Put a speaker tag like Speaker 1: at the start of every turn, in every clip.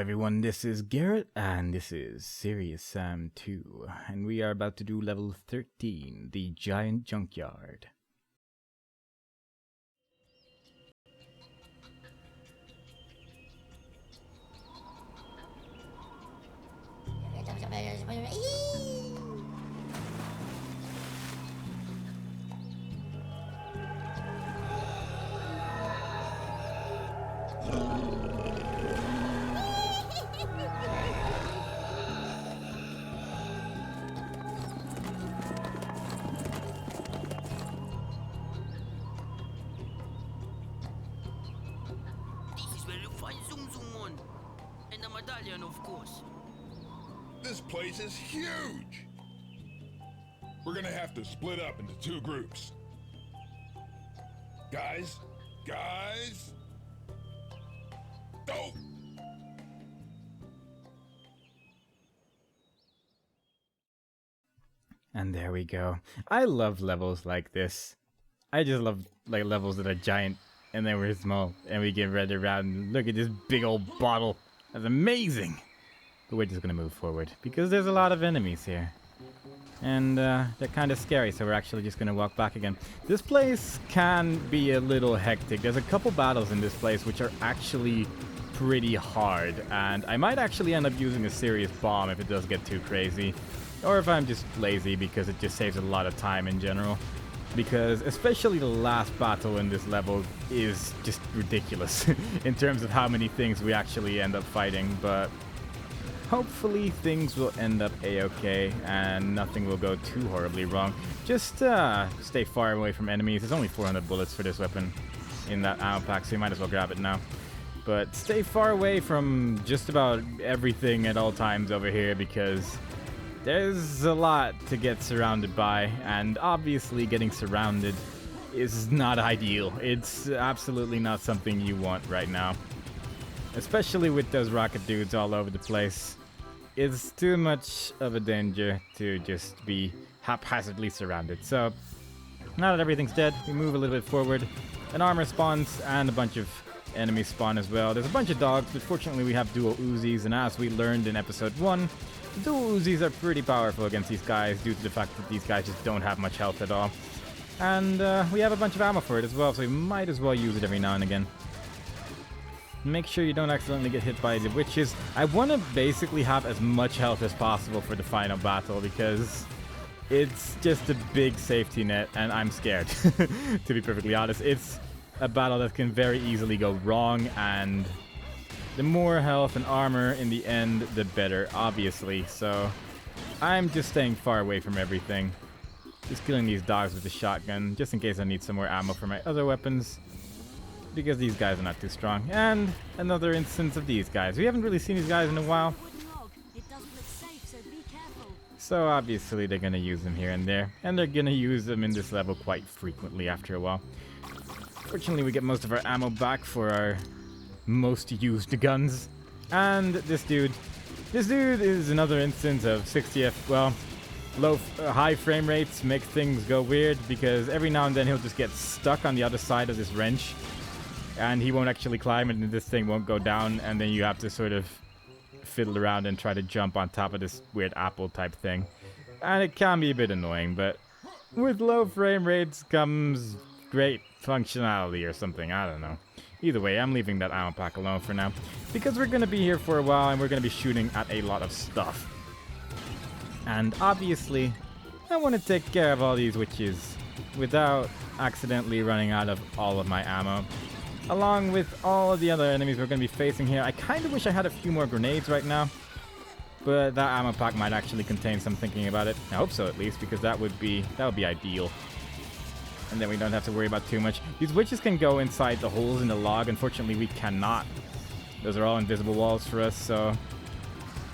Speaker 1: everyone, this is Garrett, and this is Serious Sam 2, and we are about to do level 13, the Giant Junkyard.
Speaker 2: Of course.
Speaker 3: This place is huge! We're gonna have to split up into two groups. Guys? Go!
Speaker 1: And there we go. I love levels like this. I just love levels that are giant and then we're small and we get read around and look at this big old bottle. That's amazing! But we're just gonna move forward because there's a lot of enemies here. And they're kind of scary, so we're actually just gonna walk back again. This place can be a little hectic. There's a couple battles in this place which are actually pretty hard. And I might actually end up using a serious bomb if it does get too crazy. Or if I'm just lazy because it just saves a lot of time in general. Because especially the last battle in this level is just ridiculous in terms of how many things we actually end up fighting, but hopefully things will end up a-okay and nothing will go too horribly wrong. Just stay far away from enemies. There's only 400 bullets for this weapon in that ammo pack, so you might as well grab it now. But stay far away from just about everything at all times over here because there's a lot to get surrounded by, and obviously getting surrounded is not ideal. It's absolutely not something you want right now. Especially with those rocket dudes all over the place. It's too much of a danger to just be haphazardly surrounded. So, now that everything's dead, we move a little bit forward. An armor spawns, and a bunch of enemies spawn as well. There's a bunch of dogs, but fortunately we have dual Uzis, and as we learned in episode 1, dual Uzis are pretty powerful against these guys due to the fact that these guys just don't have much health at all. And we have a bunch of ammo for it as well, so we might as well use it every now and again. Make sure you don't accidentally get hit by the witches. I want to basically have as much health as possible for the final battle because it's just a big safety net and I'm scared, to be perfectly honest. It's a battle that can very easily go wrong, and the more health and armor in the end, the better, obviously. So I'm just staying far away from everything. Just killing these dogs with the shotgun, just in case I need some more ammo for my other weapons. Because these guys are not too strong. And another instance of these guys. We haven't really seen these guys in a while. So obviously they're going to use them here and there. And they're going to use them in this level quite frequently after a while. Fortunately, we get most of our ammo back for our most used guns. And this dude is another instance of 60F, well, high frame rates make things go weird because every now and then he'll just get stuck on the other side of this wrench and he won't actually climb and this thing won't go down, and then you have to sort of fiddle around and try to jump on top of this weird apple type thing. And it can be a bit annoying, but with low frame rates comes great functionality or something, I don't know. Either way, I'm leaving that ammo pack alone for now because we're going to be here for a while and we're going to be shooting at a lot of stuff. And obviously, I want to take care of all these witches without accidentally running out of all of my ammo. Along with all of the other enemies we're going to be facing here. I kind of wish I had a few more grenades right now. But that ammo pack might actually contain some thinking about it. I hope so at least, because that would be ideal. And then we don't have to worry about too much. These witches can go inside the holes in the log. Unfortunately, we cannot. Those are all invisible walls for us, so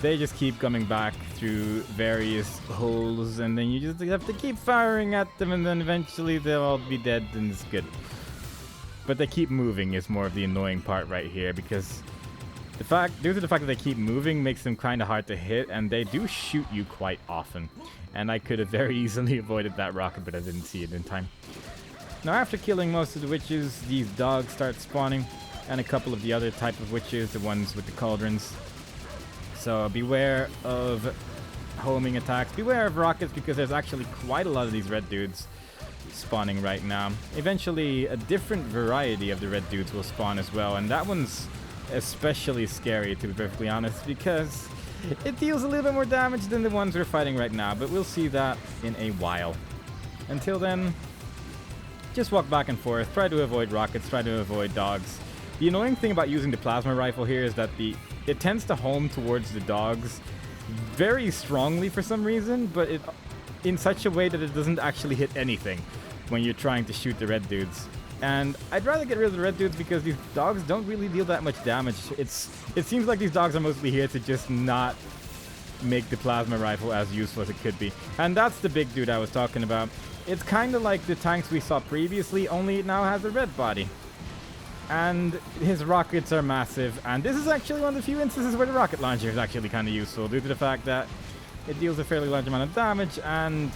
Speaker 1: they just keep coming back through various holes, and then you just have to keep firing at them, and then eventually they'll all be dead, and it's good. But they keep moving is more of the annoying part right here, because due to the fact that they keep moving makes them kind of hard to hit, and they do shoot you quite often. And I could have very easily avoided that rocket, but I didn't see it in time. Now, after killing most of the witches, these dogs start spawning, and a couple of the other type of witches, the ones with the cauldrons. So beware of homing attacks. Beware of rockets because there's actually quite a lot of these red dudes spawning right now. Eventually, a different variety of the red dudes will spawn as well, and that one's especially scary, to be perfectly honest, because it deals a little bit more damage than the ones we're fighting right now, but we'll see that in a while. Until then, just walk back and forth, try to avoid rockets, try to avoid dogs. The annoying thing about using the plasma rifle here is that it tends to home towards the dogs very strongly for some reason, but in such a way that it doesn't actually hit anything when you're trying to shoot the red dudes. And I'd rather get rid of the red dudes because these dogs don't really deal that much damage. It seems like these dogs are mostly here to just not make the plasma rifle as useful as it could be. And that's the big dude I was talking about. It's kind of like the tanks we saw previously, only it now has a red body. And his rockets are massive, and this is actually one of the few instances where the rocket launcher is actually kind of useful due to the fact that it deals a fairly large amount of damage and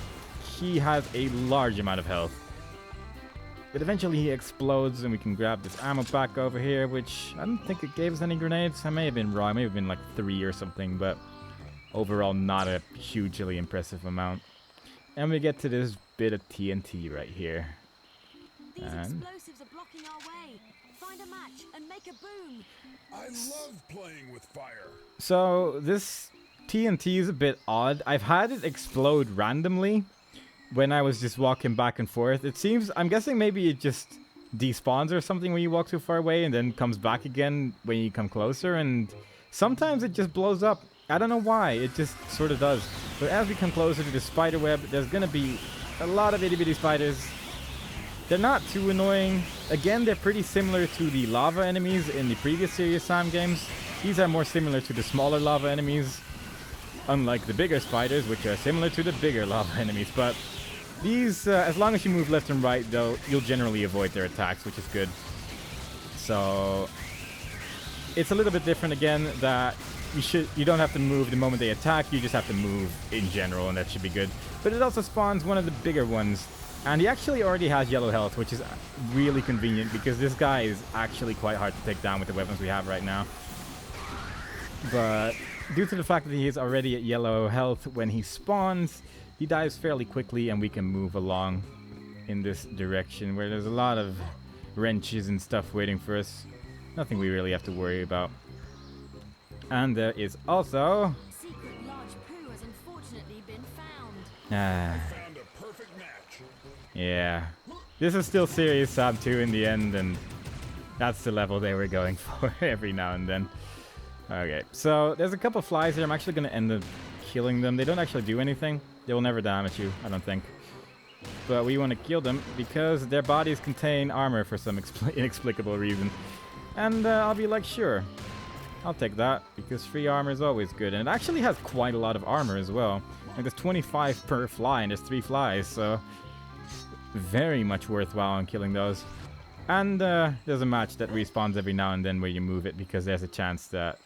Speaker 1: he has a large amount of health. But eventually he explodes and we can grab this ammo pack over here, which I don't think it gave us any grenades. I may have been wrong, it may have been like 3 or something, but overall not a hugely impressive amount. And we get to this bit of TNT right here.
Speaker 4: These explosives are blocking our way. Find a match and make a boom.
Speaker 3: I love playing with fire.
Speaker 1: So this TNT is a bit odd. I've had it explode randomly when I was just walking back and forth. It seems, I'm guessing maybe it just despawns or something when you walk too far away and then comes back again when you come closer, and sometimes it just blows up. I don't know why, it just sort of does. But as we come closer to the spider web, there's gonna be a lot of itty bitty spiders. They're not too annoying. Again, they're pretty similar to the lava enemies in the previous Serious Sam games. These are more similar to the smaller lava enemies, unlike the bigger spiders, which are similar to the bigger lava enemies. But these, as long as you move left and right, though, you'll generally avoid their attacks, which is good. So it's a little bit different again, that you don't have to move the moment they attack, you just have to move in general, and that should be good. But it also spawns one of the bigger ones, and he actually already has yellow health, which is really convenient because this guy is actually quite hard to take down with the weapons we have right now. But due to the fact that he is already at yellow health when he spawns, he dies fairly quickly and we can move along in this direction where there's a lot of wrenches and stuff waiting for us. Nothing we really have to worry about. And there is also...
Speaker 4: Secret large poo has unfortunately been found.
Speaker 3: Found a perfect match.
Speaker 1: Yeah. This is still Serious Sam 2 in the end, and that's the level they were going for every now and then. Okay, so there's a couple flies here. I'm actually going to end up killing them. They don't actually do anything. They will never damage you, I don't think. But we want to kill them because their bodies contain armor for some inexplicable reason. And I'll be like, sure, I'll take that because free armor is always good. And it actually has quite a lot of armor as well. Like there's 25 per fly and there's 3 flies, so very much worthwhile on killing those. And there's a match that respawns every now and then where you move it because there's a chance that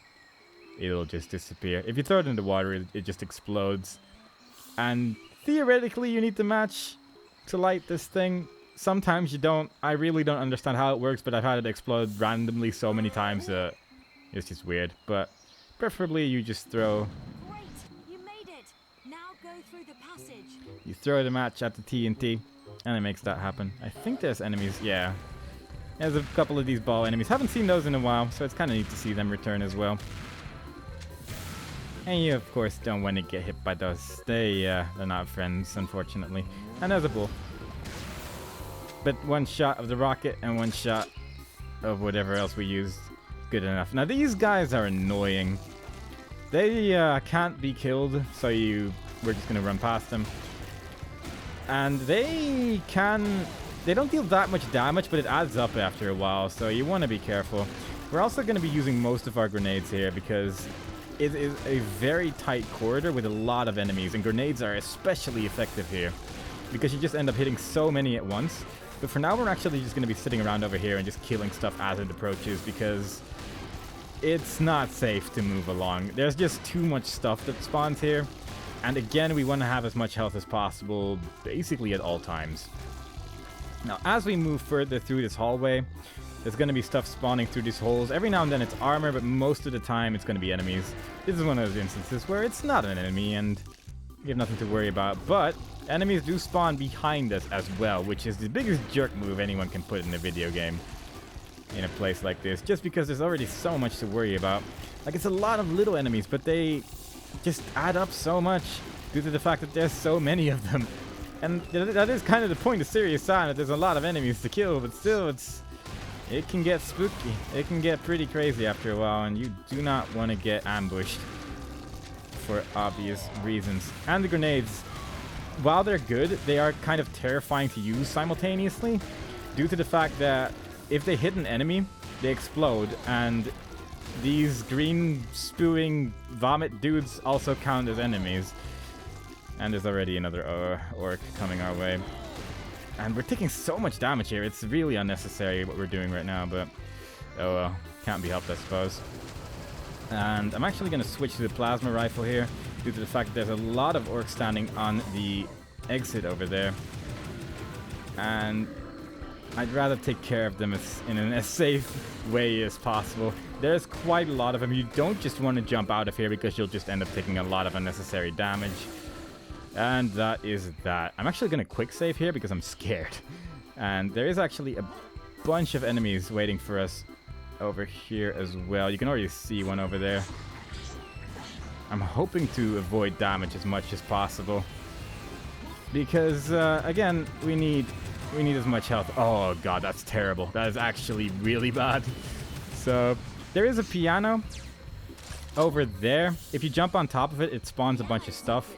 Speaker 1: it'll just disappear. If you throw it in the water, it just explodes. And theoretically, you need the match to light this thing. Sometimes you don't. I really don't understand how it works, but I've had it explode randomly so many times that it's just weird. But preferably you just throw...
Speaker 4: Great, you made it. Now go through the passage.
Speaker 1: You throw the match at the TNT, and it makes that happen. I think there's enemies, yeah. There's a couple of these ball enemies. Haven't seen those in a while, so it's kind of neat to see them return as well. And you, of course, don't want to get hit by those. They're not friends, unfortunately. And there's a bull. But one shot of the rocket and one shot of whatever else we used, good enough. Now, these guys are annoying. They can't be killed, so we're just going to run past them. And they don't deal that much damage, but it adds up after a while, so you want to be careful. We're also going to be using most of our grenades here because it is a very tight corridor with a lot of enemies, and grenades are especially effective here because you just end up hitting so many at once. But for now, we're actually just going to be sitting around over here and just killing stuff as it approaches because it's not safe to move along. There's just too much stuff that spawns here. And again, we want to have as much health as possible, basically at all times. Now, as we move further through this hallway, There's going to be stuff spawning through these holes. Every now and then it's armor, but most of the time it's going to be enemies. This is one of those instances where it's not an enemy and you have nothing to worry about. But enemies do spawn behind us as well, which is the biggest jerk move anyone can put in a video game in a place like this, just because there's already so much to worry about. Like, it's a lot of little enemies, but they just add up so much due to the fact that there's so many of them. And that is kind of the point of Serious Sam, that there's a lot of enemies to kill, but still, it can get spooky. It can get pretty crazy after a while, and you do not want to get ambushed for obvious reasons. And the grenades, while they're good, they are kind of terrifying to use simultaneously due to the fact that if they hit an enemy, they explode, and these green spewing vomit dudes also count as enemies. And there's already another orc coming our way. And we're taking so much damage here. It's really unnecessary what we're doing right now, but oh well. Can't be helped, I suppose. And I'm actually going to switch to the plasma rifle here due to the fact that there's a lot of orcs standing on the exit over there. And I'd rather take care of them in as safe way as possible. There's quite a lot of them. You don't just want to jump out of here because you'll just end up taking a lot of unnecessary damage. And that is that. I'm actually going to quick save here because I'm scared. And there is actually a bunch of enemies waiting for us over here as well. You can already see one over there. I'm hoping to avoid damage as much as possible. Because, again, we need as much health. Oh god, that's terrible. That is actually really bad. So, there is a piano over there. If you jump on top of it, it spawns a bunch of stuff.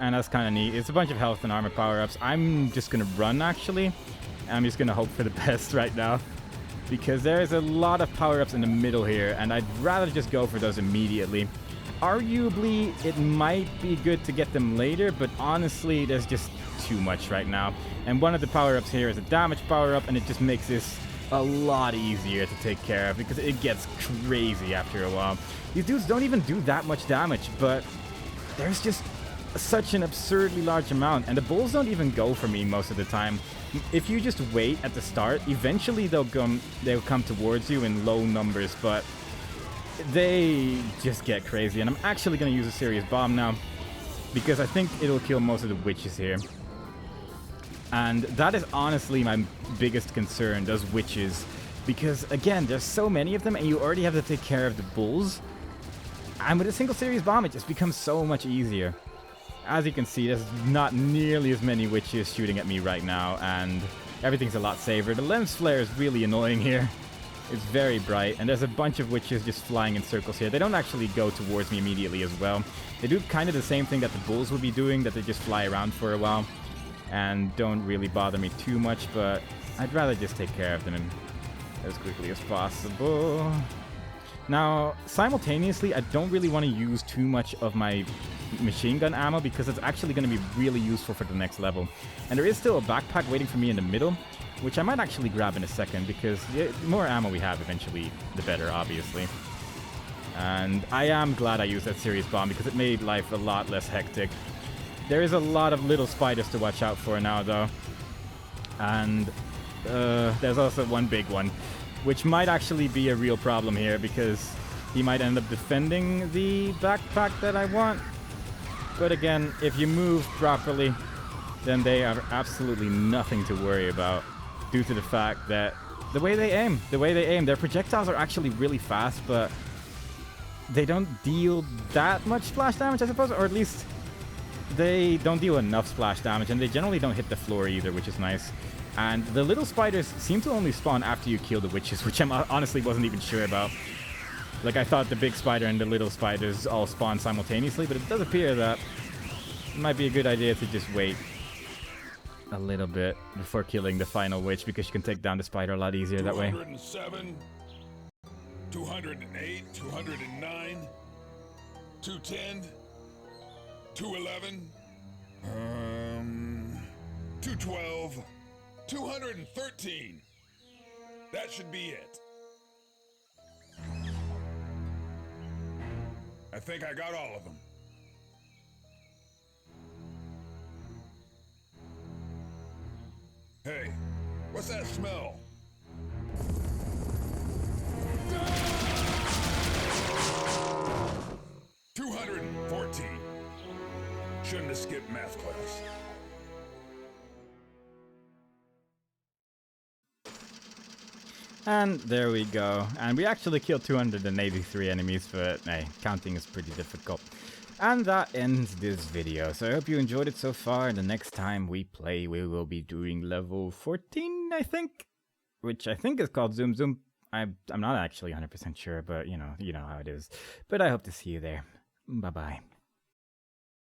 Speaker 1: And that's kind of neat. It's a bunch of health and armor power-ups. I'm just going to run, actually. I'm just going to hope for the best right now. Because there's a lot of power-ups in the middle here, and I'd rather just go for those immediately. Arguably, it might be good to get them later, but honestly, there's just too much right now. And one of the power-ups here is a damage power-up, and it just makes this a lot easier to take care of, because it gets crazy after a while. These dudes don't even do that much damage, but there's just such an absurdly large amount, and the bulls don't even go for me most of the time. If you just wait at the start, eventually they'll come towards you in low numbers, but they just get crazy. And I'm actually going to use a serious bomb now, because I think it'll kill most of the witches here. And that is honestly my biggest concern, those witches, because again, there's so many of them, and you already have to take care of the bulls. And with a single serious bomb, it just becomes so much easier. As you can see, there's not nearly as many witches shooting at me right now, and everything's a lot safer. The lens flare is really annoying here. It's very bright, and there's a bunch of witches just flying in circles here. They don't actually go towards me immediately as well. They do kind of the same thing that the bulls would be doing, that they just fly around for a while and don't really bother me too much, but I'd rather just take care of them as quickly as possible. Now, simultaneously, I don't really want to use too much of my machine gun ammo because it's actually going to be really useful for the next level. And there is still a backpack waiting for me in the middle, which I might actually grab in a second because the more ammo we have eventually, the better, obviously. And I am glad I used that serious bomb because it made life a lot less hectic. There is a lot of little spiders to watch out for now, though. And there's also one big one, which might actually be a real problem here because he might end up defending the backpack that I want. But again, if you move properly, then they have absolutely nothing to worry about due to the fact that the way they aim, their projectiles are actually really fast, but they don't deal that much splash damage, I suppose, or at least they don't deal enough splash damage, and they generally don't hit the floor either, which is nice. And the little spiders seem to only spawn after you kill the witches, which I honestly wasn't even sure about. Like, I thought the big spider and the little spiders all spawn simultaneously, but it does appear that it might be a good idea to just wait a little bit before killing the final witch, because you can take down the spider a lot easier that way.
Speaker 3: 207, 208, 209, 210, 211, 212, 213. That should be it. I think I got all of them. Hey, what's that smell? Shouldn't have skipped math class.
Speaker 1: And there we go. And we actually killed 283 enemies, but hey, counting is pretty difficult. And that ends this video. So I hope you enjoyed it so far. And the next time we play, we will be doing level 14, I think. Which I think is called Zoom Zoom. I'm not actually 100% sure, but you know how it is. But I hope to see you there. Bye-bye.